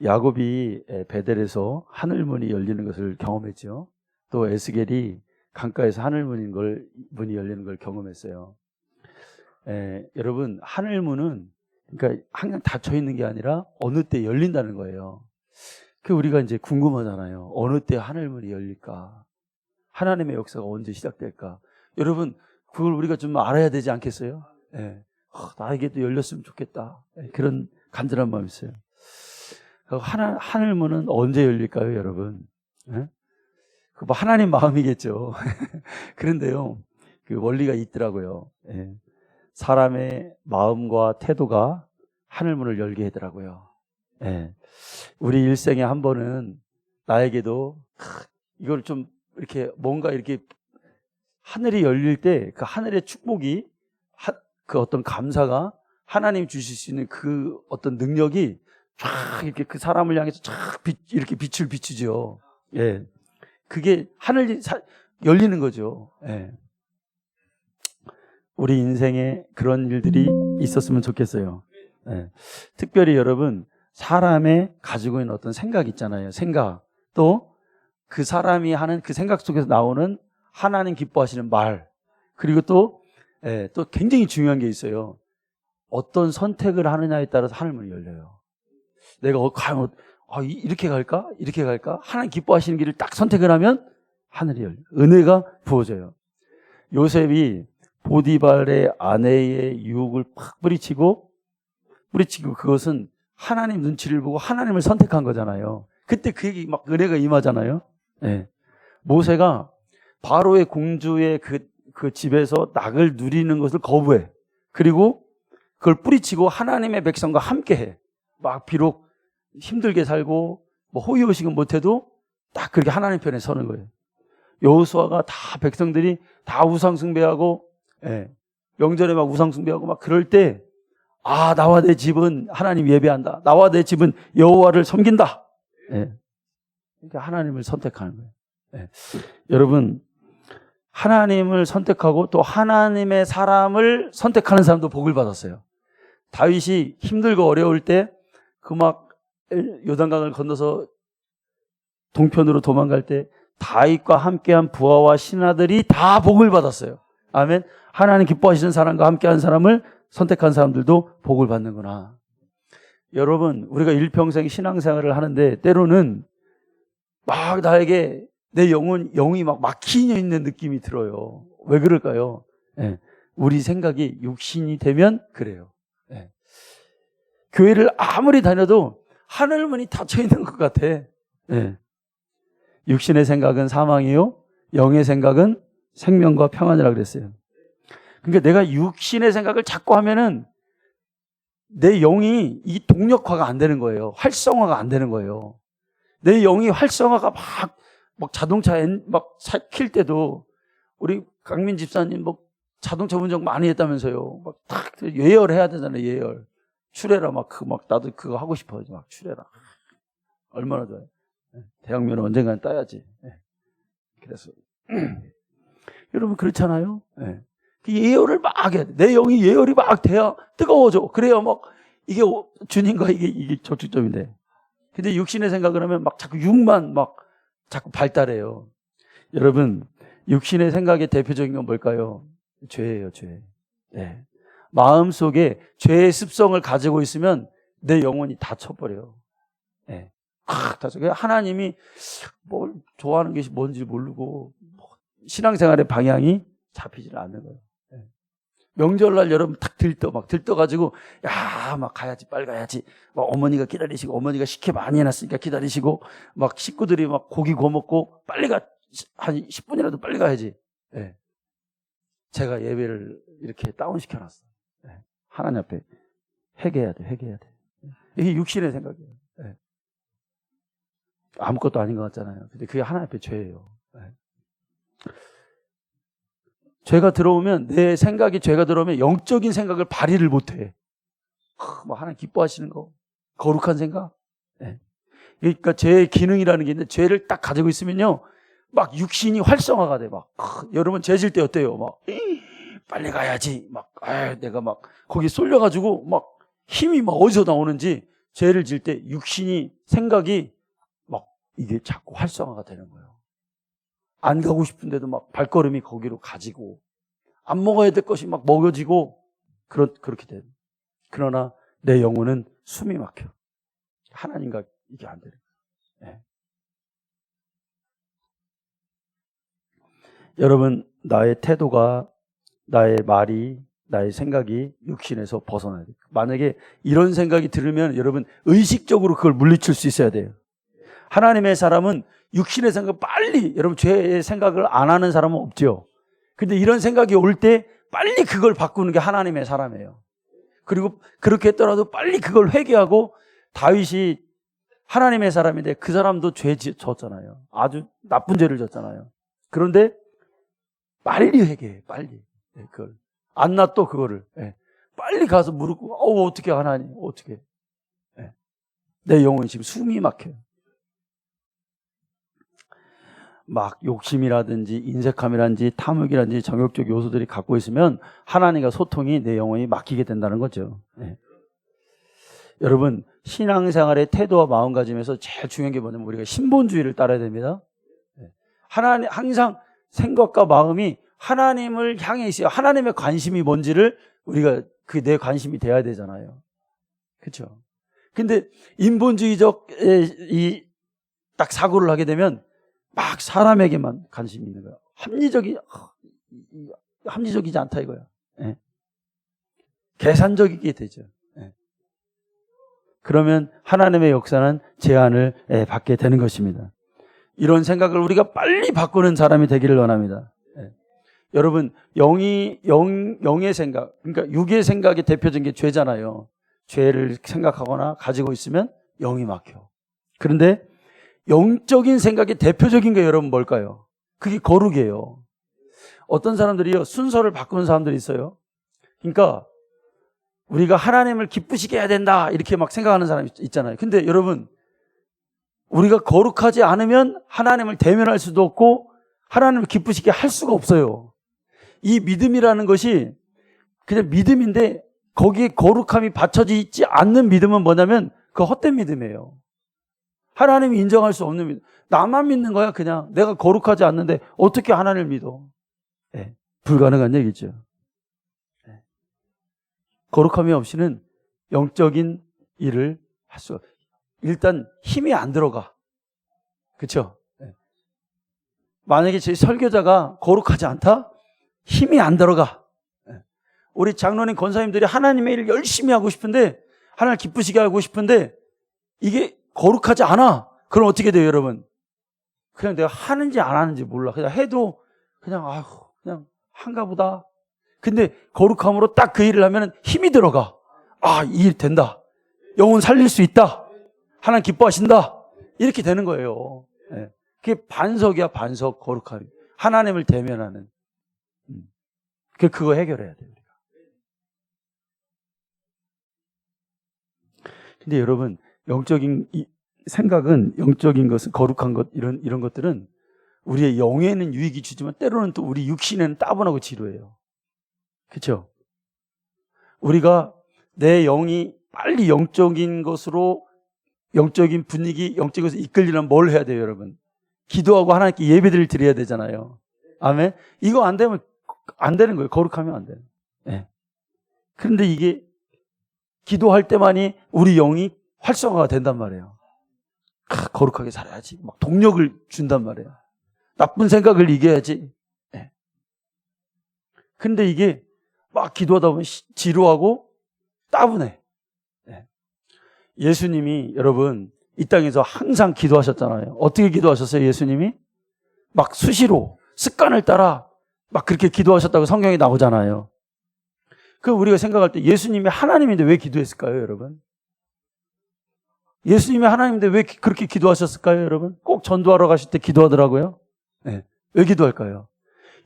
야곱이 베델에서 하늘문이 열리는 것을 경험했죠. 또 에스겔이 강가에서 문이 열리는 걸 경험했어요. 여러분, 하늘문은 그러니까 항상 닫혀 있는 게 아니라 어느 때 열린다는 거예요. 그 우리가 이제 궁금하잖아요. 어느 때 하늘문이 열릴까? 하나님의 역사가 언제 시작될까? 여러분, 그걸 우리가 좀 알아야 되지 않겠어요? 나에게도 열렸으면 좋겠다. 그런 간절한 마음이 있어요. 하늘문은 언제 열릴까요, 여러분? 그 뭐 하나님 마음이겠죠. 그런데요, 그 원리가 있더라고요. 사람의 마음과 태도가 하늘문을 열게 하더라고요. 우리 일생에 한 번은 나에게도 이걸 좀 이렇게 뭔가 이렇게 하늘이 열릴 때 그 하늘의 축복이 그 어떤 감사가 하나님 주실 수 있는 그 어떤 능력이 쫙 이렇게 그 사람을 향해서 쫙 이렇게 빛을 비추죠. 그게 하늘이 열리는 거죠. 우리 인생에 그런 일들이 있었으면 좋겠어요. 특별히 여러분, 사람의 가지고 있는 어떤 생각 있잖아요. 생각. 또 그 사람이 하는 그 생각 속에서 나오는 하나님 기뻐하시는 말. 그리고 또 굉장히 중요한 게 있어요. 어떤 선택을 하느냐에 따라서 하늘문이 열려요. 내가 과연 이렇게 갈까? 이렇게 갈까? 하나님 기뻐하시는 길을 딱 선택을 하면 하늘이 열려요. 은혜가 부어져요. 요셉이 보디발의 아내의 유혹을 팍 뿌리치고 그것은 하나님 눈치를 보고 하나님을 선택한 거잖아요. 그때 그에게 막 은혜가 임하잖아요. 모세가 바로의 공주의 그 집에서 낙을 누리는 것을 거부해. 그리고 그걸 뿌리치고 하나님의 백성과 함께해. 막 비록 힘들게 살고 뭐 호의호식은 못해도 딱 그렇게 하나님 편에 서는 거예요. 여호수아가 다 백성들이 다 우상 숭배하고 명절에 막 우상 숭배하고 막 그럴 때 나와 내 집은 하나님 예배한다. 나와 내 집은 여호와를 섬긴다. 그러니까 하나님을 선택하는 거예요. 여러분, 하나님을 선택하고 또 하나님의 사람을 선택하는 사람도 복을 받았어요. 다윗이 힘들고 어려울 때 그 막 요단강을 건너서 동편으로 도망갈 때 다윗과 함께한 부하와 신하들이 다 복을 받았어요. 아멘. 하나님 기뻐하시는 사람과 함께한 사람을 선택한 사람들도 복을 받는구나. 여러분, 우리가 일평생 신앙생활을 하는데 때로는 막 나에게 내 영이 막 막히어 있는 느낌이 들어요. 왜 그럴까요? 우리 생각이 육신이 되면 그래요. 교회를 아무리 다녀도 하늘문이 닫혀 있는 것 같아. 육신의 생각은 사망이요, 영의 생각은 생명과 평안이라 그랬어요. 그러니까 내가 육신의 생각을 자꾸 하면은 내 영이 이 동력화가 안 되는 거예요. 활성화가 안 되는 거예요. 내 영이 활성화가 막 자동차 막 킬 때도 우리 강민 집사님 뭐 자동차 운전 많이 했다면서요. 막 딱 예열해야 되잖아요. 예열. 출애라 막 나도 그거 하고 싶어요. 막 출애라. 얼마나 좋아요. 대학면허 언젠가는 따야지. 그래서 여러분 그렇잖아요. 예열을 막 해야 돼. 내 영이 예열이 막 돼야 뜨거워져. 그래야 막 이게 주님과 이게 접촉점인데. 근데 육신의 생각을 하면 막 자꾸 육만 막 자꾸 발달해요. 여러분, 육신의 생각의 대표적인 건 뭘까요? 죄예요, 죄. 마음속에 죄의 습성을 가지고 있으면 내 영혼이 다쳐버려요. 다쳐. 하나님이 뭘 좋아하는 것이 뭔지 모르고 신앙생활의 방향이 잡히지는 않는 거예요. 명절날 여러분 탁 들떠가지고 막 가야지, 빨리 가야지. 막 어머니가 기다리시고, 어머니가 식혜 많이 해놨으니까 기다리시고, 막 식구들이 막 고기 구워 먹고 빨리 한 10분이라도 빨리 가야지. 제가 예배를 이렇게 다운시켜놨어요. 하나님 앞에 회개해야 돼. 이게 육신의 생각이에요. 아무것도 아닌 것 같잖아요. 근데 그게 하나님 앞에 죄예요. 죄가 들어오면, 내 생각이 죄가 들어오면 영적인 생각을 발휘를 못해. 뭐 하나님 기뻐하시는 거, 거룩한 생각. 그러니까 죄의 기능이라는 게 있는데, 죄를 딱 가지고 있으면요, 막 육신이 활성화가 돼. 여러분 죄질 때 어때요? 빨리 가야지. 내가 막 거기 쏠려가지고 막 힘이 막 어디서 나오는지 죄를 지을 때 육신이 생각이 막 이게 자꾸 활성화가 되는 거예요. 안 가고 싶은데도 막 발걸음이 거기로 가지고 안 먹어야 될 것이 막 먹여지고 그렇게 돼요. 그러나 내 영혼은 숨이 막혀. 하나님과 이게 안 되는 거예요. 네. 여러분, 나의 태도가, 나의 말이, 나의 생각이 육신에서 벗어나야 돼요. 만약에 이런 생각이 들으면 여러분 의식적으로 그걸 물리칠 수 있어야 돼요. 하나님의 사람은 육신의 생각 빨리, 여러분 죄의 생각을 안 하는 사람은 없죠. 근데 이런 생각이 올 때 빨리 그걸 바꾸는 게 하나님의 사람이에요. 그리고 그렇게 했더라도 빨리 그걸 회개하고, 다윗이 하나님의 사람인데 그 사람도 죄 졌잖아요. 아주 나쁜 죄를 졌잖아요. 그런데 빨리 회개해, 빨리. 그걸. 안 놔둬, 그거를. 빨리 가서 무릎 꿇고, 어떻게 하나님, 어떻게. 내 영혼이 지금 숨이 막혀요. 막 욕심이라든지 인색함이라든지 탐욕이라든지 정욕적 요소들이 갖고 있으면 하나님과 소통이 내 영혼이 막히게 된다는 거죠. 여러분, 신앙생활의 태도와 마음가짐에서 제일 중요한 게 뭐냐면 우리가 신본주의를 따라야 됩니다. 하나님, 항상 생각과 마음이 하나님을 향해 있어요. 하나님의 관심이 뭔지를 우리가 내 관심이 돼야 되잖아요. 그렇죠? 근데 인본주의적 딱 사고를 하게 되면 막 사람에게만 관심이 있는 거야. 합리적이지 않다 이거야. 계산적이게 되죠. 그러면 하나님의 역사는 제한을 받게 되는 것입니다. 이런 생각을 우리가 빨리 바꾸는 사람이 되기를 원합니다. 여러분, 영의 생각, 그러니까 육의 생각이 대표적인 게 죄잖아요. 죄를 생각하거나 가지고 있으면 영이 막혀. 그런데 영적인 생각의 대표적인 게 여러분 뭘까요? 그게 거룩이에요. 어떤 사람들이요, 순서를 바꾸는 사람들이 있어요. 그러니까 우리가 하나님을 기쁘시게 해야 된다 이렇게 막 생각하는 사람이 있잖아요. 근데 여러분, 우리가 거룩하지 않으면 하나님을 대면할 수도 없고 하나님을 기쁘시게 할 수가 없어요. 이 믿음이라는 것이 그냥 믿음인데 거기에 거룩함이 받쳐져 있지 않는 믿음은 뭐냐면 그 헛된 믿음이에요. 하나님이 인정할 수 없는 믿음. 나만 믿는 거야. 그냥 내가 거룩하지 않는데 어떻게 하나님을 믿어? 불가능한 얘기죠. 거룩함이 없이는 영적인 일을 할 수가, 일단 힘이 안 들어가. 그렇죠? 만약에 제 설교자가 거룩하지 않다? 힘이 안 들어가. 우리 장로님 권사님들이 하나님의 일을 열심히 하고 싶은데, 하나님을 기쁘시게 하고 싶은데 이게 거룩하지 않아. 그럼 어떻게 돼요, 여러분? 그냥 내가 하는지 안 하는지 몰라. 그냥 해도 그냥 그냥 한가 보다. 근데 거룩함으로 딱 그 일을 하면 힘이 들어가. 이 일 된다. 영혼 살릴 수 있다. 하나님 기뻐하신다. 이렇게 되는 거예요. 그게 반석이야, 반석, 거룩함이. 하나님을 대면하는. 그거 해결해야 돼요, 우리가. 근데 여러분, 영적인 생각은, 영적인 것은, 거룩한 것, 이런 것들은 우리의 영에는 유익이 주지만 때로는 또 우리 육신에는 따분하고 지루해요. 그렇죠? 우리가 내 영이 빨리 영적인 것으로, 영적인 분위기, 영적인 것을 이끌려면 뭘 해야 돼요, 여러분? 기도하고 하나님께 예배를 드려야 되잖아요. 아멘? 이거 안 되면 안 되는 거예요. 거룩하면 안 돼요. 그런데 이게 기도할 때만이 우리 영이 활성화가 된단 말이에요. 거룩하게 살아야지. 막 동력을 준단 말이에요. 나쁜 생각을 이겨야지. 근데 이게 막 기도하다 보면 지루하고 따분해. 예수님이 여러분 이 땅에서 항상 기도하셨잖아요. 어떻게 기도하셨어요, 예수님이? 막 수시로 습관을 따라 막 그렇게 기도하셨다고 성경에 나오잖아요. 그 우리가 생각할 때 예수님이 하나님인데 왜 기도했을까요, 여러분? 예수님이 하나님인데 왜 그렇게 기도하셨을까요, 여러분? 꼭 전도하러 가실 때 기도하더라고요. 왜 기도할까요?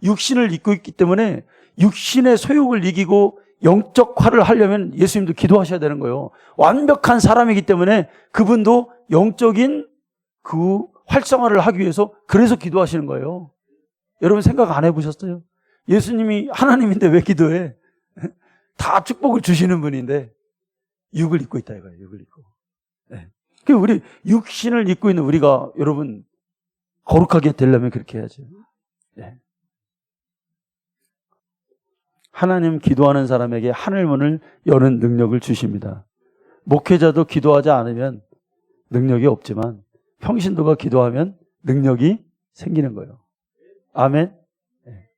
육신을 입고 있기 때문에 육신의 소욕을 이기고 영적화를 하려면 예수님도 기도하셔야 되는 거예요. 완벽한 사람이기 때문에 그분도 영적인 그 활성화를 하기 위해서 그래서 기도하시는 거예요. 여러분 생각 안 해보셨어요? 예수님이 하나님인데 왜 기도해? 다 축복을 주시는 분인데 육을 입고 있다 이거예요. 육을 입고. 우리 육신을 입고 있는 우리가 여러분 거룩하게 되려면 그렇게 해야죠. 네. 하나님 기도하는 사람에게 하늘문을 여는 능력을 주십니다. 목회자도 기도하지 않으면 능력이 없지만 평신도가 기도하면 능력이 생기는 거예요. 아멘. 네.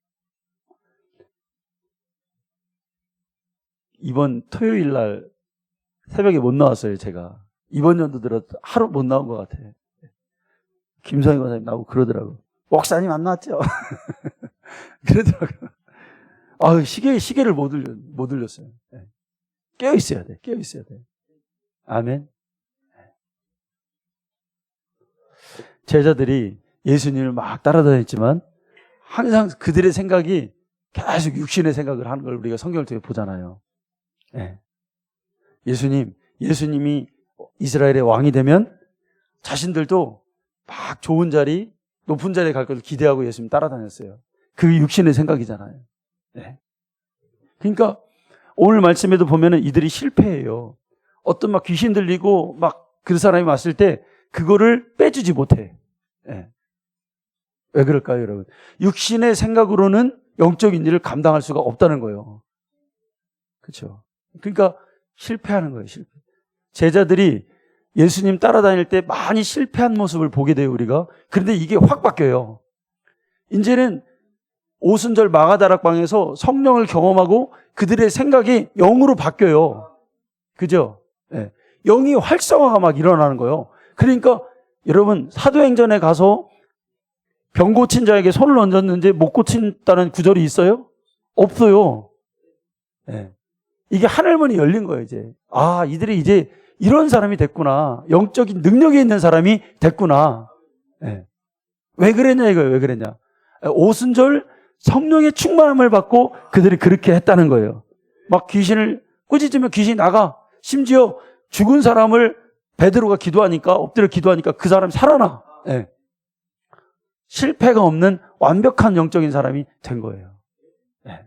이번 토요일 날 새벽에 못 나왔어요, 제가. 이번 연도 들어 하루 못 나온 것 같아요. 김성희 권사님 나오고 그러더라고. 목사님 안 나왔죠? 그러더라고요. 시계를 못 들렸어요. 네. 깨어 있어야 돼. 아멘. 제자들이 예수님을 막 따라다녔지만 항상 그들의 생각이 계속 육신의 생각을 하는 걸 우리가 성경을 통해 보잖아요. 네. 예수님이 이스라엘의 왕이 되면 자신들도 막 좋은 자리, 높은 자리에 갈 것을 기대하고 예수님 따라다녔어요. 그게 육신의 생각이잖아요. 네. 그러니까 오늘 말씀에도 보면은 이들이 실패해요. 어떤 막 귀신 들리고 막 그 사람이 왔을 때 그거를 빼주지 못해. 네. 왜 그럴까요, 여러분? 육신의 생각으로는 영적인 일을 감당할 수가 없다는 거예요. 그렇죠? 그러니까 실패하는 거예요, 실패. 제자들이 예수님 따라다닐 때 많이 실패한 모습을 보게 돼요, 우리가. 그런데 이게 확 바뀌어요. 이제는 오순절 마가다락방에서 성령을 경험하고 그들의 생각이 영으로 바뀌어요. 그죠? 네. 영이 활성화가 막 일어나는 거예요. 그러니까 여러분 사도행전에 가서 병 고친 자에게 손을 얹었는데 못 고친다는 구절이 있어요? 없어요. 네. 이게 하늘문이 열린 거예요, 이제. 이들이 이제 이런 사람이 됐구나. 영적인 능력이 있는 사람이 됐구나. 네. 왜 그랬냐 이거예요. 왜 그랬냐. 오순절 성령의 충만함을 받고 그들이 그렇게 했다는 거예요. 막 귀신을 꾸짖으면 귀신이 나가. 심지어 죽은 사람을 베드로가 엎드려 기도하니까 그 사람이 살아나. 네. 실패가 없는 완벽한 영적인 사람이 된 거예요. 네.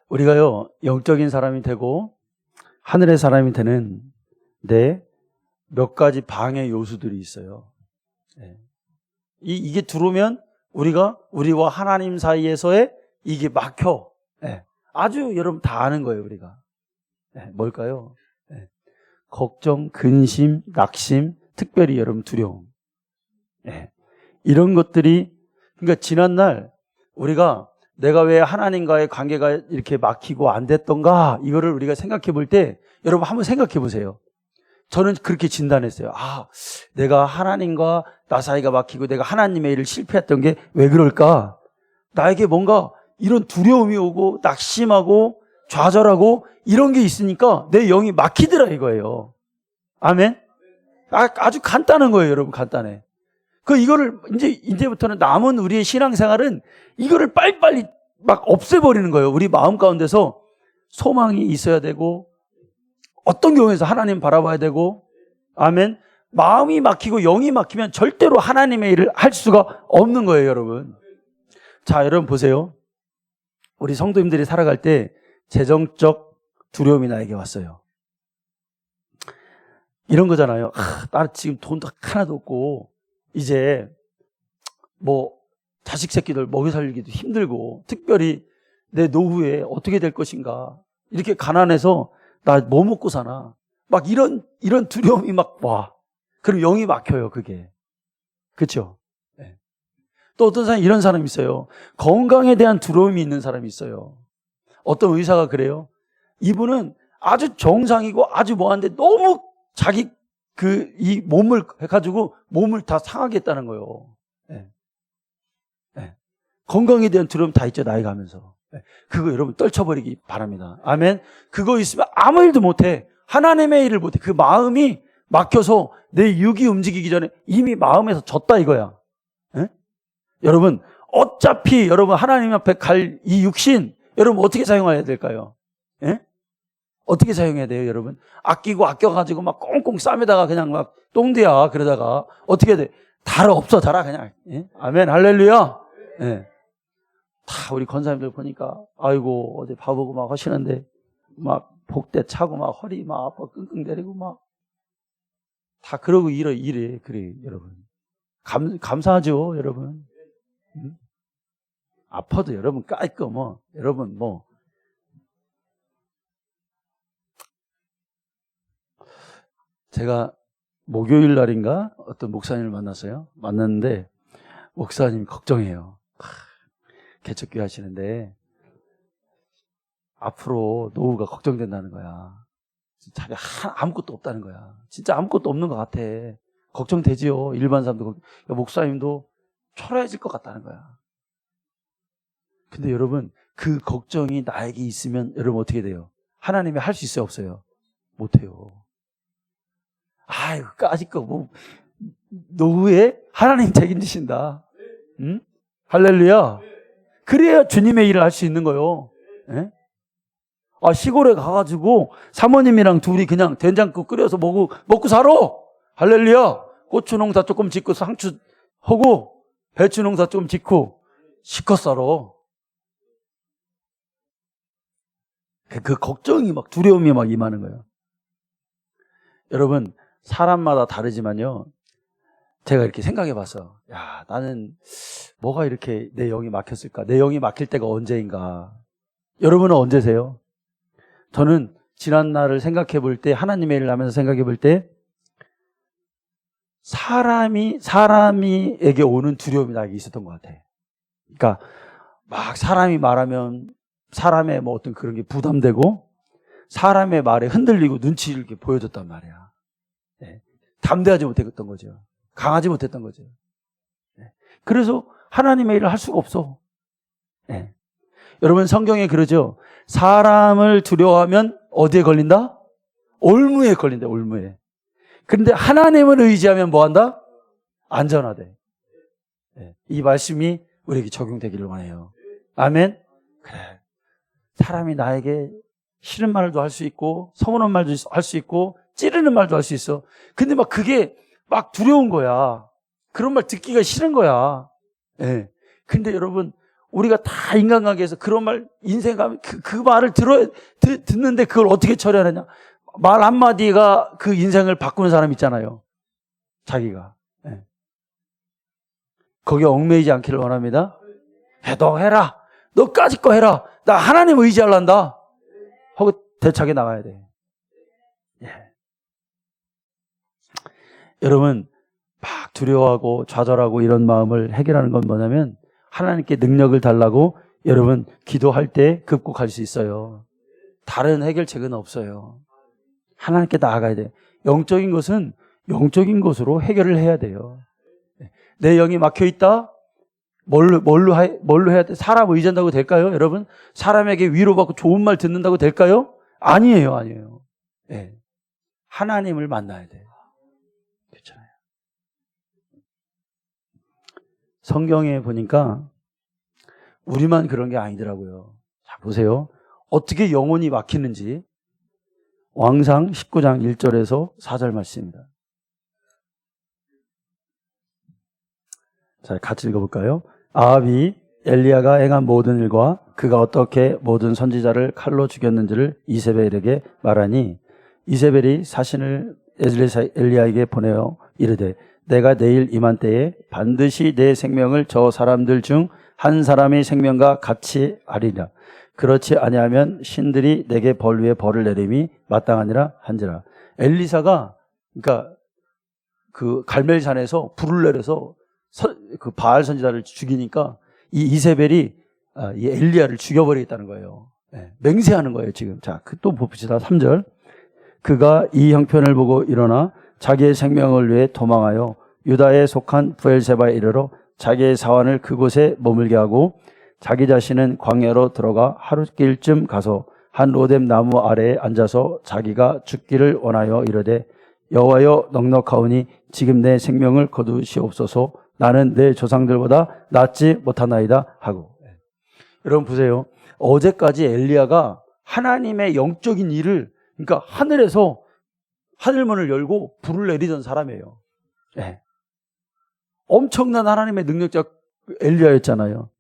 우리가요, 영적인 사람이 되고 하늘의 사람이 되는 몇 가지 방해 요소들이 있어요. 네. 이게 들어오면 우리와 하나님 사이에서의 이게 막혀. 네. 아주 여러분 다 아는 거예요, 우리가. 네. 뭘까요? 네. 걱정, 근심, 낙심, 특별히 여러분 두려움. 네. 이런 것들이, 그러니까 지난날 우리가 내가 왜 하나님과의 관계가 이렇게 막히고 안 됐던가, 이거를 우리가 생각해 볼 때, 여러분 한번 생각해 보세요. 저는 그렇게 진단했어요. 내가 하나님과 나 사이가 막히고 내가 하나님의 일을 실패했던 게 왜 그럴까? 나에게 뭔가 이런 두려움이 오고 낙심하고 좌절하고 이런 게 있으니까 내 영이 막히더라 이거예요. 아멘? 아주 간단한 거예요, 여러분. 간단해. 이거를 이제부터는 남은 우리의 신앙생활은 이거를 빨리빨리 막 없애버리는 거예요. 우리 마음 가운데서 소망이 있어야 되고, 어떤 경우에서 하나님 바라봐야 되고, 아멘. 마음이 막히고 영이 막히면 절대로 하나님의 일을 할 수가 없는 거예요, 여러분. 자, 여러분 보세요. 우리 성도님들이 살아갈 때 재정적 두려움이 나에게 왔어요. 이런 거잖아요. 나 지금 돈도 하나도 없고 이제 자식 새끼들 먹여 살리기도 힘들고, 특별히 내 노후에 어떻게 될 것인가, 이렇게 가난해서 나 뭐 먹고 사나, 막 이런 두려움이 막 와. 그럼 영이 막혀요, 그게. 그렇죠? 네. 또 어떤 사람이 이런 사람이 있어요. 건강에 대한 두려움이 있는 사람이 있어요. 어떤 의사가 그래요. 이분은 아주 정상이고 아주 뭐한데 너무 자기 이 몸을 해가지고 몸을 다 상하게 했다는 거예요. 네. 네. 건강에 대한 두려움 다 있죠, 나이 가면서. 네. 그거 여러분 떨쳐버리기 바랍니다. 아멘. 그거 있으면 아무 일도 못해. 하나님의 일을 못해. 그 마음이 막혀서 내 육이 움직이기 전에 이미 마음에서 졌다 이거야. 네? 여러분 어차피 여러분 하나님 앞에 갈 이 육신 여러분 어떻게 사용해야 될까요? 네? 어떻게 사용해야 돼요, 여러분? 아껴가지고 막 꽁꽁 싸매다가 그냥 막 똥대야 그러다가 어떻게 해야 돼? 달아 없어, 달아 그냥. 예? 아멘, 할렐루야. 예. 다 우리 권사님들 보니까 아이고 어디 바보고 막 하시는데 막 복대 차고 막 허리 막 아파 끙끙대리고 막 다 그러고 이래 그래 여러분. 감사하죠 여러분. 응? 아파도 여러분 깔끔 여러분 제가 목요일 날인가 어떤 목사님을 만났는데 목사님이 걱정해요. 개척교회 하시는데 앞으로 노후가 걱정된다는 거야. 자기 아무것도 없다는 거야. 진짜 아무것도 없는 것 같아. 걱정되지요. 일반 사람도. 목사님도 초라해질 것 같다는 거야. 근데 여러분 그 걱정이 나에게 있으면 여러분 어떻게 돼요? 하나님이 할 수 있어요 없어요? 못해요. 아이고 까짓 거 노후에 하나님 책임지신다. 응? 할렐루야. 그래야 주님의 일을 할 수 있는 거요. 예? 시골에 가가지고 사모님이랑 둘이 그냥 된장국 끓여서 먹고 살아. 할렐루야. 고추 농사 조금 짓고 상추 하고 배추 농사 좀 짓고 실컷 살아. 그 걱정이 막 두려움이 막 임하는 거예요. 여러분 사람마다 다르지만요. 제가 이렇게 생각해 봤어. 야, 나는 뭐가 이렇게 내 영이 막혔을까? 내 영이 막힐 때가 언제인가? 여러분은 언제세요? 저는 지난 날을 생각해 볼 때, 하나님의 일을 하면서 생각해 볼 때, 사람이에게 오는 두려움이 나에게 있었던 것 같아. 그러니까, 막 사람이 말하면, 사람의 뭐 어떤 그런 게 부담되고, 사람의 말에 흔들리고 눈치를 이렇게 보여줬단 말이야. 네. 담대하지 못했던 거죠. 강하지 못했던 거죠. 네. 그래서 하나님의 일을 할 수가 없어. 네. 여러분 성경에 그러죠. 사람을 두려워하면 어디에 걸린다? 올무에 걸린다. 올무에. 그런데 하나님을 의지하면 뭐한다? 안전하대. 네. 이 말씀이 우리에게 적용되기를 원해요. 아멘. 그래. 사람이 나에게 싫은 말도 할 수 있고 서운한 말도 할 수 있고 찌르는 말도 할 수 있어. 근데 막 그게 막 두려운 거야. 그런 말 듣기가 싫은 거야. 예. 근데 여러분, 우리가 다 인간관계에서 그런 말, 인생감, 그 말을 듣는데 그걸 어떻게 처리하느냐. 말 한마디가 그 인생을 바꾸는 사람 있잖아요. 자기가. 예. 거기에 얽매이지 않기를 원합니다. 너 해라. 너까짓 거 해라. 나 하나님 의지하란다. 하고 대차게 나가야 돼. 예. 여러분, 막 두려워하고 좌절하고 이런 마음을 해결하는 건 뭐냐면 하나님께 능력을 달라고 여러분 기도할 때 극복할 수 있어요. 다른 해결책은 없어요. 하나님께 나아가야 돼요. 영적인 것은 영적인 것으로 해결을 해야 돼요. 내 영이 막혀있다? 뭘로 해야 돼? 사람 의지한다고 될까요? 여러분, 사람에게 위로받고 좋은 말 듣는다고 될까요? 아니에요. 네. 하나님을 만나야 돼요. 그렇잖아요. 성경에 보니까 우리만 그런 게 아니더라고요. 자, 보세요. 어떻게 영혼이 막히는지 왕상 19장 1절에서 4절 말씀입니다. 자, 같이 읽어볼까요? 아합이 엘리야가 행한 모든 일과 그가 어떻게 모든 선지자를 칼로 죽였는지를 이세벨에게 말하니 이세벨이 사신을 엘리야에게 보내어 이르되 내가 내일 이맘때에 반드시 내 생명을 저 사람들 중 한 사람의 생명과 같이 하리라. 그렇지 아니하면 신들이 내게 벌 위에 벌을 내림이 마땅하니라 한지라. 엘리사가 그러니까 그 갈멜산에서 불을 내려서 그 바알 선지자를 죽이니까 이 이세벨이 이 엘리야를 죽여버리겠다는 거예요. 네, 맹세하는 거예요 지금. 자, 또 봅시다. 3절. 그가 이 형편을 보고 일어나 자기의 생명을 위해 도망하여 유다에 속한 브엘세바에 이르러 자기의 사환을 그곳에 머물게 하고 자기 자신은 광야로 들어가 하룻길쯤 가서 한 로뎀 나무 아래에 앉아서 자기가 죽기를 원하여 이르되 여호와여 넉넉하오니 지금 내 생명을 거두시옵소서. 나는 내 조상들보다 낫지 못하나이다 하고. 여러분 보세요. 어제까지 엘리야가 하나님의 영적인 일을 그러니까 하늘에서 하늘문을 열고 불을 내리던 사람이에요. 네. 엄청난 하나님의 능력자 엘리야였잖아요.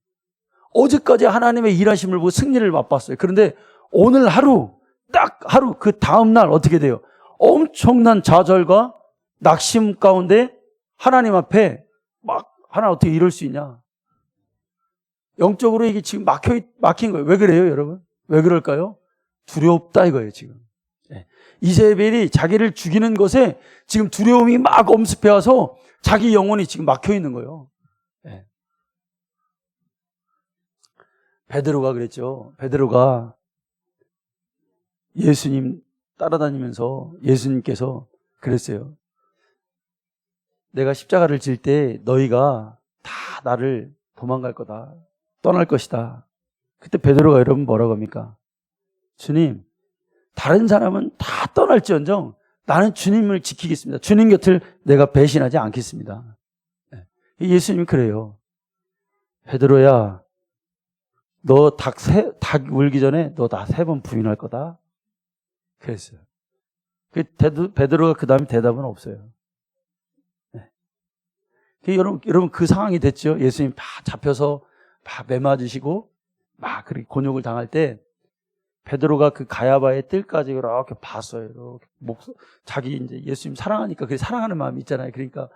어제까지 하나님의 일하심을 보고 승리를 맛봤어요. 그런데 오늘 하루, 딱 하루 그 다음날 어떻게 돼요? 엄청난 좌절과 낙심 가운데 하나님 앞에 막 하나 어떻게 이럴 수 있냐? 영적으로 이게 지금 막힌 거예요. 왜 그래요, 여러분? 왜 그럴까요? 두렵다 이거예요, 지금. 이세벨이 자기를 죽이는 것에 지금 두려움이 막 엄습해 와서 자기 영혼이 지금 막혀 있는 거예요. 베드로가 그랬죠. 베드로가 예수님 따라다니면서 예수님께서 그랬어요. 내가 십자가를 질 때 너희가 다 나를 도망갈 거다. 떠날 것이다. 그때 베드로가 여러분 뭐라고 합니까? 주님, 다른 사람은 다 떠날지언정 나는 주님을 지키겠습니다. 주님 곁을 내가 배신하지 않겠습니다. 예수님이 그래요. 베드로야, 너 닭 울기 전에 너 나 3번 부인할 거다. 그랬어요. 베드로가 그 다음에 대답은 없어요. 여러분 그 상황이 됐죠. 예수님 다 잡혀서 막 매맞으시고 막 그렇게 곤욕을 당할 때 베드로가 그 가야바의 뜰까지 이렇게 봤어요. 이렇게 자기 이제 예수님 사랑하니까 그 사랑하는 마음이 있잖아요. 그러니까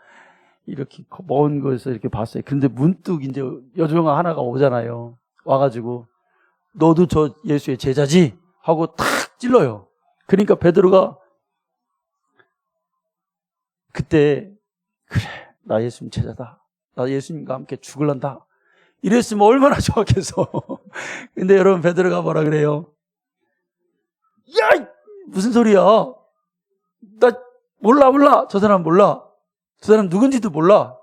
이렇게 먼 곳에서 이렇게 봤어요. 그런데 문득 이제 여종아 하나가 오잖아요. 와가지고 너도 저 예수의 제자지? 하고 탁 찔러요. 그러니까 베드로가 그때 그래 나 예수님 제자다. 나 예수님과 함께 죽을란다. 이랬으면 얼마나 좋았겠어. 근데 여러분 베드로가 뭐라 그래요? 야! 무슨 소리야? 나 몰라. 저 사람 몰라. 저 사람 누군지도 몰라.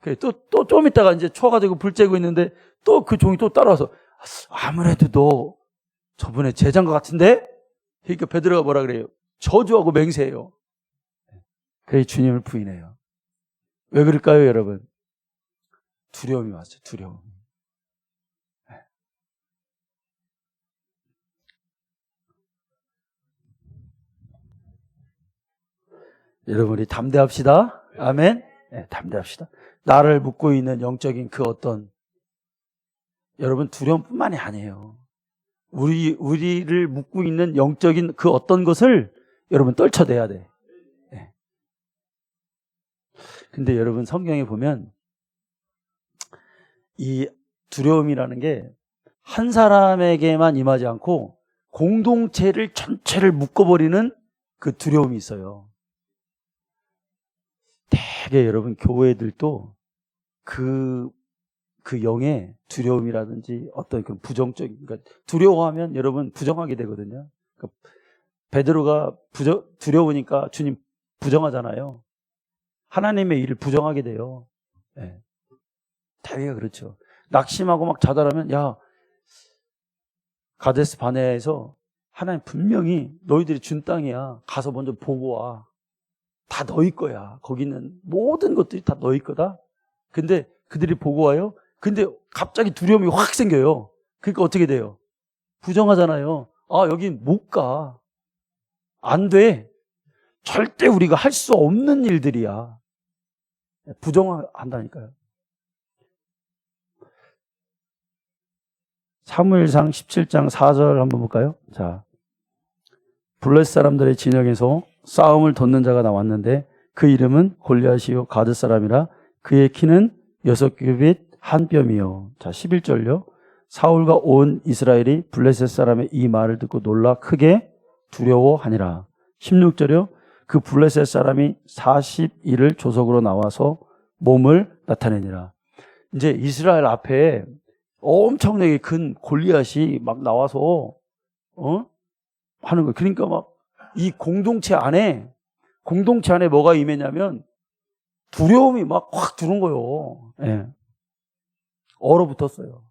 그래, 또 좀 있다가 이제 추워가지고 불 쬐고 있는데 또 그 종이 또 따라와서 아무래도 너 저번에 제자인 것 같은데? 그러니까 베드로가 뭐라 그래요? 저주하고 맹세해요. 그래 주님을 부인해요. 왜 그럴까요, 여러분? 두려움이 왔어요. 두려움. 여러분 우리 담대합시다. 아멘. 네, 담대합시다. 나를 묶고 있는 영적인 그 어떤 여러분 두려움뿐만이 아니에요. 우리를 묶고 있는 영적인 그 어떤 것을 여러분 떨쳐내야 돼. 네. 근데 여러분 성경에 보면 이 두려움이라는 게 한 사람에게만 임하지 않고 공동체를 전체를 묶어버리는 그 두려움이 있어요. 되게 여러분 교회들도 그 영의 두려움이라든지 어떤 그런 부정적인, 그러니까 두려워하면 여러분 부정하게 되거든요. 그러니까 베드로가 두려우니까 주님 부정하잖아요. 하나님의 일을 부정하게 돼요. 네. 다윗가 그렇죠. 낙심하고 막 좌절하면 야 가데스 바네아에서 하나님 분명히 너희들이 준 땅이야. 가서 먼저 보고 와. 다 너희 거야. 거기는 모든 것들이 다 너희 거다. 근데 그들이 보고 와요. 근데 갑자기 두려움이 확 생겨요. 그러니까 어떻게 돼요? 부정하잖아요. 아, 여긴 못 가. 안 돼. 절대 우리가 할 수 없는 일들이야. 부정한다니까요. 사무엘상 17장 4절 한번 볼까요? 자, 블레셋 사람들의 진영에서 싸움을 돋는 자가 나왔는데 그 이름은 골리앗이요 가드 사람이라 그의 키는 6규빗 한 뼘이요. 자, 11절요. 사울과 온 이스라엘이 블레셋 사람의 이 말을 듣고 놀라 크게 두려워하니라. 16절요. 그 블레셋 사람이 40일을 조석으로 나와서 몸을 나타내니라. 이제 이스라엘 앞에 엄청나게 큰 골리앗이 막 나와서 하는 거예요. 그러니까 막 이 공동체 안에 뭐가 임했냐면 두려움이 막 확 들어온 거예요. 네. 얼어붙었어요.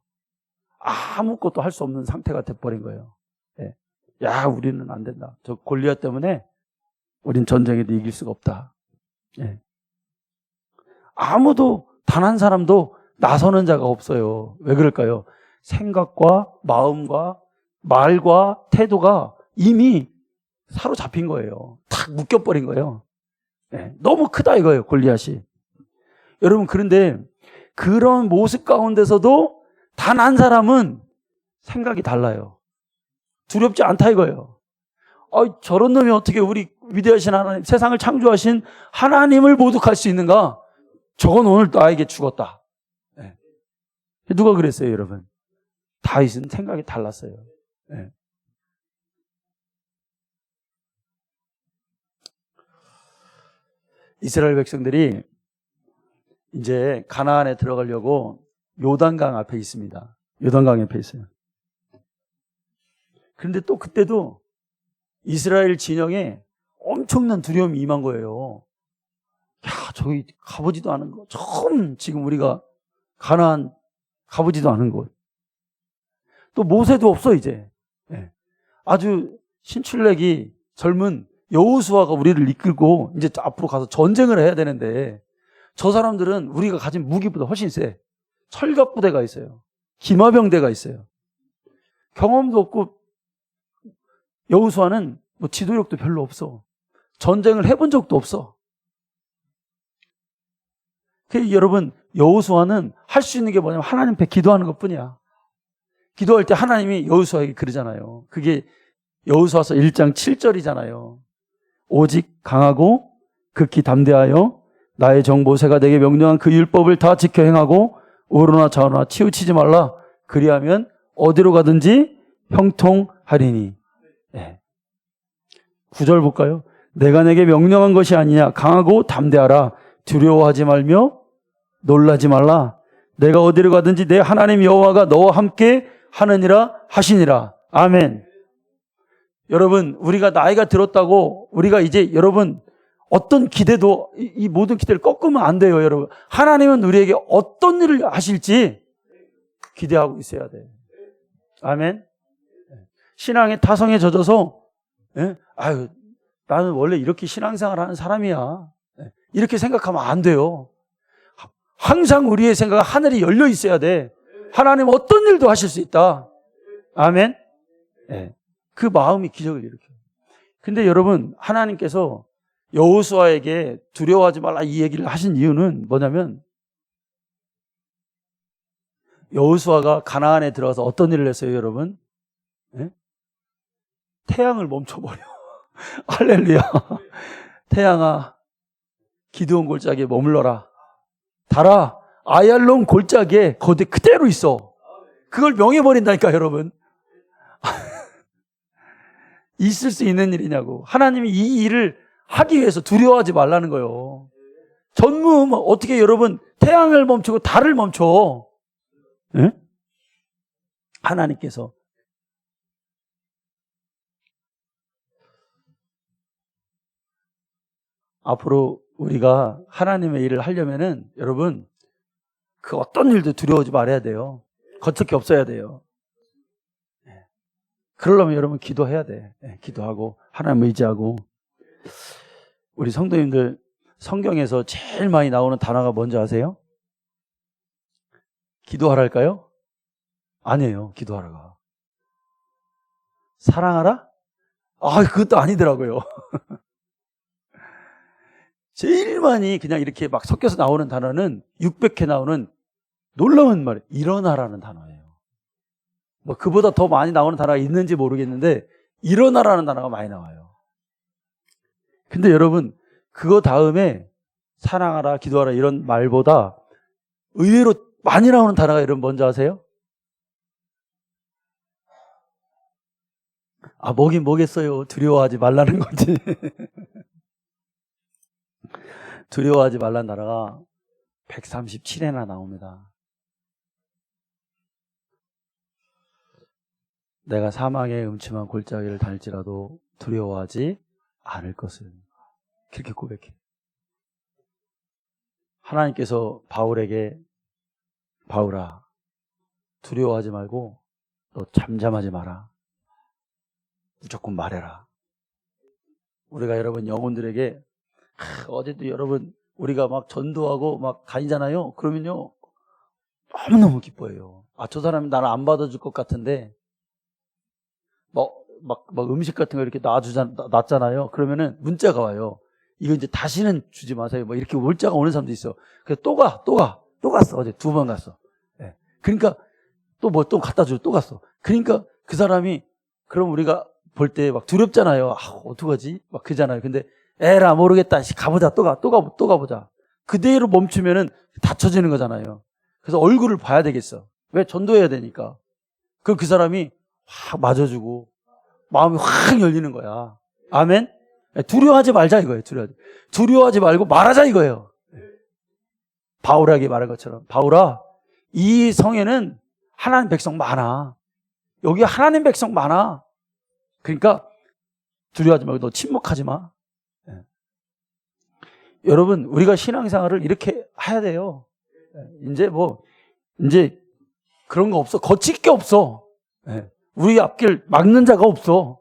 아무것도 할 수 없는 상태가 돼버린 거예요. 네. 야, 우리는 안 된다. 저 골리앗 때문에 우린 전쟁에도 이길 수가 없다. 네. 아무도 단 한 사람도 나서는 자가 없어요. 왜 그럴까요? 생각과 마음과 말과 태도가 이미 사로잡힌 거예요. 탁 묶여버린 거예요. 네. 너무 크다 이거예요, 골리앗이. 여러분, 그런데 그런 모습 가운데서도 단 한 사람은 생각이 달라요. 두렵지 않다 이거예요. 저런 놈이 어떻게 우리 위대하신 하나님, 세상을 창조하신 하나님을 모독할 수 있는가? 저건 오늘 나에게 죽었다. 네. 누가 그랬어요, 여러분? 다윗은 생각이 달랐어요. 네. 이스라엘 백성들이 이제 가나안에 들어가려고 요단강 앞에 있습니다. 요단강 옆에 있어요. 그런데 또 그때도 이스라엘 진영에 엄청난 두려움이 임한 거예요. 야, 저기 가보지도 않은 거. 처음 지금 우리가 가나안 가보지도 않은 곳. 또 모세도 없어 이제. 네. 아주 신출내기 젊은 여호수아가 우리를 이끌고 이제 앞으로 가서 전쟁을 해야 되는데 저 사람들은 우리가 가진 무기보다 훨씬 세. 철갑부대가 있어요. 기마병대가 있어요. 경험도 없고 여호수아는 뭐 지도력도 별로 없어. 전쟁을 해본 적도 없어. 여러분, 여호수아는 할 수 있는 게 뭐냐면 하나님 앞에 기도하는 것뿐이야. 기도할 때 하나님이 여호수아에게 그러잖아요. 그게 여호수아서 1장 7절이잖아요. 오직 강하고 극히 담대하여 나의 종 모세가 내게 명령한 그 율법을 다 지켜 행하고 우로나 좌우나 치우치지 말라. 그리하면 어디로 가든지 형통하리니. 네. 9절 볼까요? 내가 내게 명령한 것이 아니냐. 강하고 담대하라. 두려워하지 말며 놀라지 말라. 내가 어디로 가든지 내 하나님 여호와가 너와 함께 하느니라 하시니라. 아멘. 여러분, 우리가 나이가 들었다고 우리가 이제 여러분 어떤 기대도 이 모든 기대를 꺾으면 안 돼요, 여러분. 하나님은 우리에게 어떤 일을 하실지 기대하고 있어야 돼. 아멘. 신앙의 타성에 젖어서 아유, 나는 원래 이렇게 신앙생활 하는 사람이야. 이렇게 생각하면 안 돼요. 항상 우리의 생각은 하늘이 열려 있어야 돼. 하나님 어떤 일도 하실 수 있다. 아멘. 네. 그 마음이 기적을 일으켜요. 근데 여러분, 하나님께서 여호수아에게 두려워하지 말라 이 얘기를 하신 이유는 뭐냐면 여호수아가 가나안에 들어가서 어떤 일을 했어요, 여러분? 네? 태양을 멈춰버려. 할렐루야. 태양아, 기드온 골짜기에 머물러라. 달아, 아얄론 골짜기에 거기 그대로 있어. 그걸 명해버린다니까, 여러분. 있을 수 있는 일이냐고. 하나님이 이 일을 하기 위해서 두려워하지 말라는 거예요. 전무후무 어떻게 여러분 태양을 멈추고 달을 멈춰? 네? 하나님께서. 앞으로 우리가 하나님의 일을 하려면은 여러분 그 어떤 일도 두려워하지 말아야 돼요. 거칠 게 없어야 돼요. 그러려면 여러분 기도해야 돼. 기도하고 하나님 의지하고. 우리 성도님들 성경에서 제일 많이 나오는 단어가 뭔지 아세요? 기도하랄까요? 아니에요. 기도하라가. 사랑하라? 그것도 아니더라고요. 제일 많이 그냥 이렇게 막 섞여서 나오는 단어는 600회 나오는 놀라운 말, 일어나라는 단어예요. 뭐 그보다 더 많이 나오는 단어가 있는지 모르겠는데 일어나라는 단어가 많이 나와요. 근데 여러분 그거 다음에 사랑하라, 기도하라 이런 말보다 의외로 많이 나오는 단어가 여러분 뭔지 아세요? 뭐긴 뭐겠어요. 두려워하지 말라는 거지. 두려워하지 말라는 단어가 137회나 나옵니다. 내가 사망의 음침한 골짜기를 다닐지라도 두려워하지 않을 것을. 그렇게 고백해. 하나님께서 바울에게 바울아, 두려워하지 말고 너 잠잠하지 마라. 무조건 말해라. 우리가 여러분 영혼들에게 어제도 여러분 우리가 막 전도하고 막 다니잖아요. 그러면요 너무너무 기뻐해요. 저 사람이 나를 안 받아줄 것 같은데 막 음식 같은 거 이렇게 놨잖아요. 그러면은 문자가 와요. 이거 이제 다시는 주지 마세요. 뭐 이렇게 문자가 오는 사람도 있어. 그래서 또 갔어. 어제 2번 갔어. 네. 그러니까 또 뭐 또 갖다 주고 또 갔어. 그러니까 그 사람이 그럼 우리가 볼 때 막 두렵잖아요. 어떡하지? 막 그러잖아요. 근데 에라 모르겠다. 가보자. 또 가보자. 그대로 멈추면은 다쳐지는 거잖아요. 그래서 얼굴을 봐야 되겠어. 왜? 전도해야 되니까. 그 사람이 확 맞아주고 마음이 확 열리는 거야. 아멘? 두려워하지 말자 이거예요. 두려워하지 말고 말하자 이거예요. 바울에게 말한 것처럼, 바울아, 이 성에는 하나님 백성 많아. 여기 하나님 백성 많아. 그러니까 두려워하지 말고 너 침묵하지 마. 여러분, 우리가 신앙생활을 이렇게 해야 돼요. 이제 그런 거 없어. 거칠 게 없어. 우리 앞길 막는 자가 없어.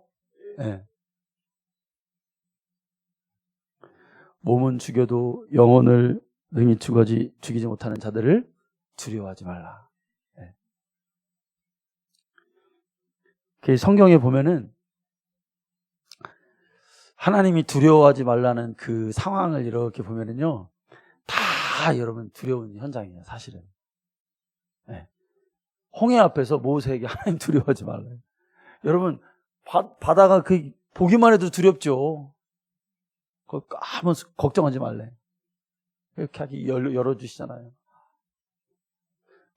몸은 죽여도 영혼을 능히 죽이지 못하는 자들을 두려워하지 말라. 성경에 보면은 하나님이 두려워하지 말라는 그 상황을 이렇게 보면은요, 다 여러분 두려운 현장이에요, 사실은. 홍해 앞에서 모세에게 하나님 두려워하지 말라요. 여러분, 바다가 보기만 해도 두렵죠. 아무 걱정하지 말래. 이렇게 하기 열어주시잖아요.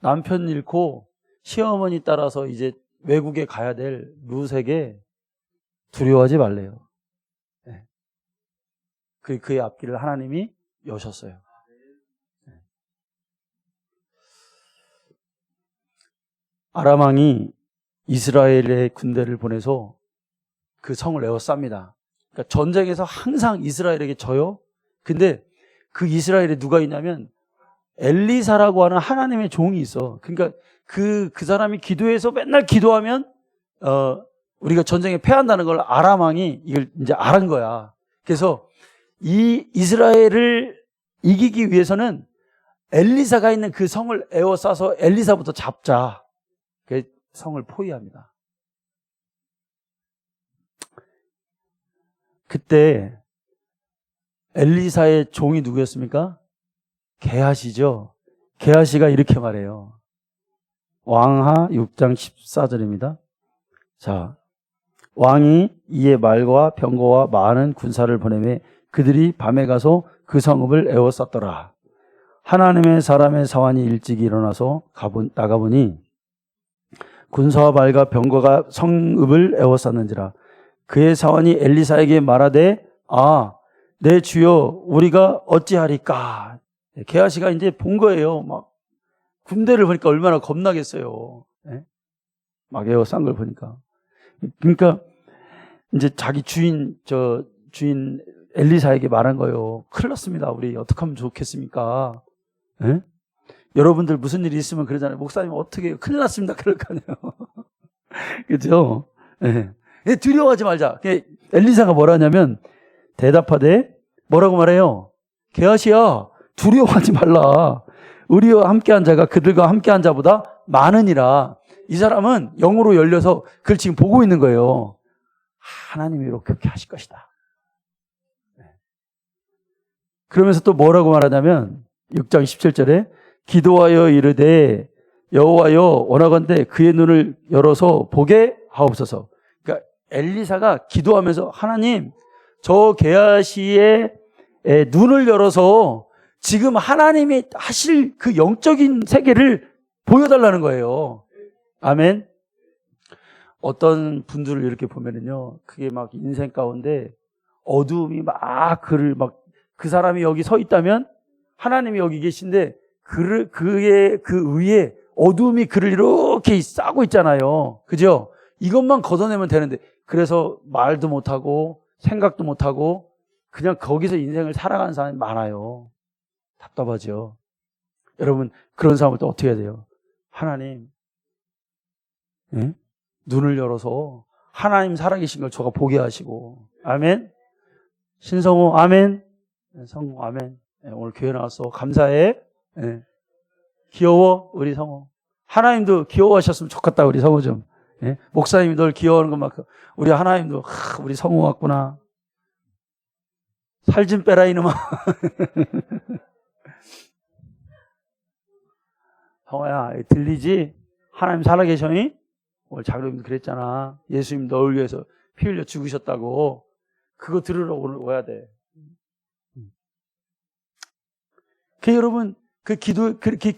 남편 잃고 시어머니 따라서 이제 외국에 가야 될 룻에게 두려워하지 말래요. 그의 앞길을 하나님이 여셨어요. 아람 왕이 이스라엘의 군대를 보내서 그 성을 에워쌉니다. 그러니까 전쟁에서 항상 이스라엘에게 져요. 근데 그 이스라엘에 누가 있냐면 엘리사라고 하는 하나님의 종이 있어. 그러니까 그 사람이 기도해서 맨날 기도하면 우리가 전쟁에 패한다는 걸 아람 왕이 이걸 이제 알은 거야. 그래서 이 이스라엘을 이기기 위해서는 엘리사가 있는 그 성을 에워싸서 엘리사부터 잡자. 그 성을 포위합니다. 그때 엘리사의 종이 누구였습니까? 게하시죠. 게하시가 이렇게 말해요. 왕하 6장 14절입니다. 자, 왕이 이에 말과 병거와 많은 군사를 보내매 그들이 밤에 가서 그 성읍을 에워쌌더라. 하나님의 사람의 사환이 일찍 일어나서 나가보니 군사와 말과 병거가 성읍을 에워쌌는지라. 그의 사환이 엘리사에게 말하되 내 주여 우리가 어찌하리까. 게하시가 이제 본 거예요. 막 군대를 보니까 얼마나 겁나겠어요. 막 에워싼 걸 보니까. 그러니까 이제 자기 주인 엘리사에게 말한 거예요. 큰일 났습니다. 우리 어떻게 하면 좋겠습니까? 여러분들 무슨 일이 있으면 그러잖아요. 목사님 어떻게 해요? 큰일 났습니다. 그럴 거 아니에요. 그죠? 두려워하지 말자. 엘리사가 뭐라 하냐면 대답하되 뭐라고 말해요? 게하시야 두려워하지 말라. 우리와 함께한 자가 그들과 함께한 자보다 많으니라. 이 사람은 영으로 열려서 그걸 지금 보고 있는 거예요. 하나님이 이렇게 하실 것이다. 그러면서 또 뭐라고 말하냐면 6장 17절에 기도하여 이르되 여호와여 원하건대 그의 눈을 열어서 보게 하옵소서. 그러니까 엘리사가 기도하면서 하나님 저 게하시의 눈을 열어서 지금 하나님이 하실 그 영적인 세계를 보여달라는 거예요. 아멘. 어떤 분들을 이렇게 보면은요, 그게 막 인생 가운데 어두움이 막 그 사람이 여기 서 있다면 하나님이 여기 계신데 그의 그 위에 어두움이 그를 이렇게 싸고 있잖아요. 그죠? 이것만 걷어내면 되는데 그래서 말도 못하고 생각도 못하고 그냥 거기서 인생을 살아가는 사람이 많아요. 답답하죠. 여러분 그런 사람을 또 어떻게 해야 돼요? 하나님 눈을 열어서 하나님 살아계신 걸 저가 보게 하시고. 아멘. 신성호 아멘. 성호 아멘. 오늘 교회 나와서 감사해. 귀여워 우리 성호. 하나님도 귀여워하셨으면 좋겠다 우리 성호 좀. 목사님이 널 귀여워하는 것만큼 우리 하나님도 우리 성호 같구나. 살 좀 빼라 이놈아. 성호야 들리지? 하나님 살아계셔니? 오늘 자그림도 그랬잖아. 예수님 너를 위해서 피 흘려 죽으셨다고. 그거 들으러 오늘 와야 돼. 그 여러분, 그렇게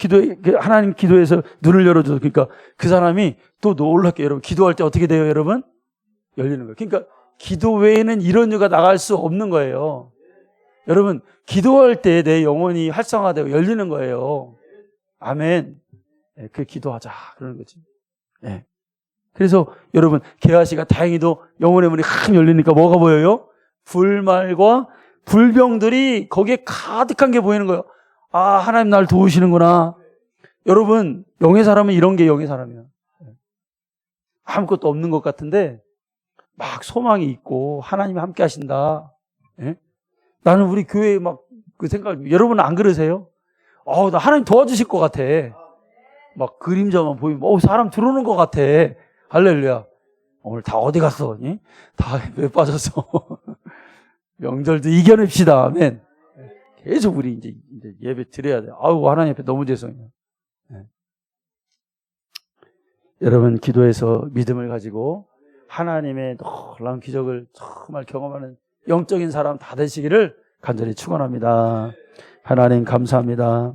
하나님 기도에서 눈을 열어줘서, 그러니까 그 사람이 또 놀랍게 여러분, 기도할 때 어떻게 돼요, 여러분? 열리는 거예요. 그러니까 기도 외에는 이런 유가 나갈 수 없는 거예요. 여러분, 기도할 때 내 영혼이 활성화되고 열리는 거예요. 아멘. 네, 그 기도하자. 그러는 거지. 네. 그래서 여러분, 게하시가 다행히도 영혼의 문이 확 열리니까 뭐가 보여요? 불말과 불병들이 거기에 가득한 게 보이는 거예요. 아, 하나님 날 도우시는구나. 여러분, 영의 사람은 이런 게 영의 사람이야. 아무것도 없는 것 같은데 막 소망이 있고 하나님이 함께 하신다. 예? 나는 우리 교회에 막 그 생각, 여러분은 안 그러세요? 나 하나님 도와주실 것 같아. 막 그림자만 보이면 사람 들어오는 것 같아. 할렐루야. 오늘 다 어디 갔어? 예? 다 왜 빠졌어? 명절도 이겨냅시다. 아멘. 계속 우리 이제 예배 드려야 돼. 아우, 하나님 앞에 너무 죄송해요. 네. 여러분, 기도해서 믿음을 가지고 하나님의 놀라운 기적을 정말 경험하는 영적인 사람 다 되시기를 간절히 축원합니다. 하나님 감사합니다.